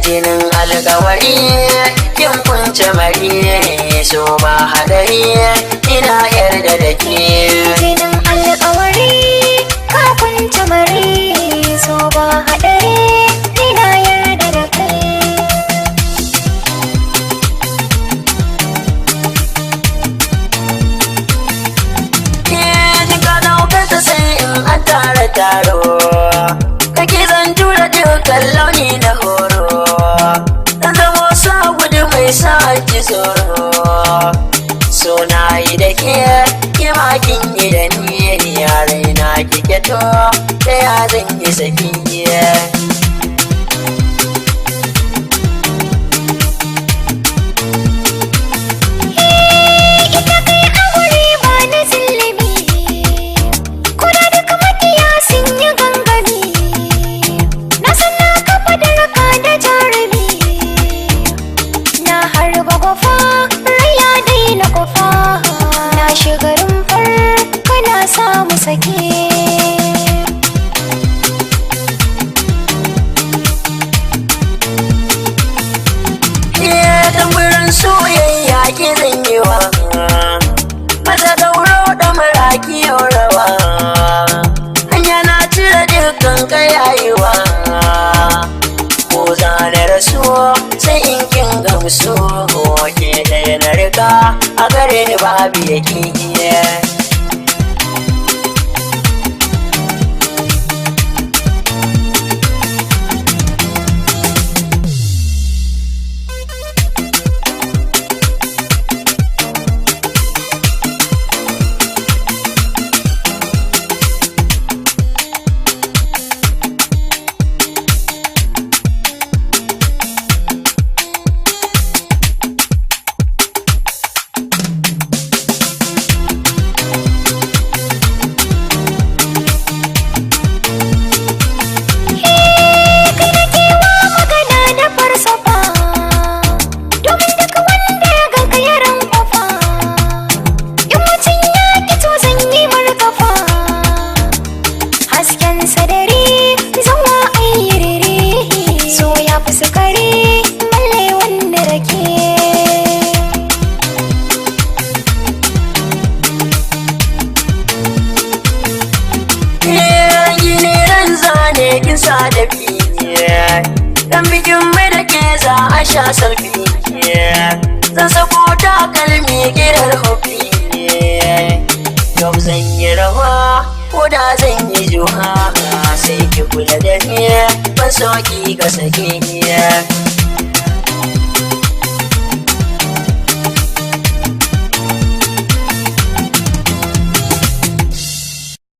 jinin alkawari kin kunce mari so ba hadari ina yarda da ke jinin alkawari ka kunce mari so ba hadari ina yarda da kai ka daukar ta sai in an tara taro kake zan tura dukkan launi na horo dan zamo sa gudu mai sa ki tsoro so na yi da ke makin yi da ni yare na kike to da ya zan yi saki samu sake tamburin soyayya ke zanyewa maza dauro da maraki yaurawa hanya na cire dukkan kayayewa ko zane rasu sai in kin gamsu ke ɗaya na riga a gare ni babu yake sa da biye dan bikin mai da ke za a sha salfi zan sako takalmi girar hobi yau zan yi rawa ko da zan yi juha sai ki kula da ni ban so ki ka sake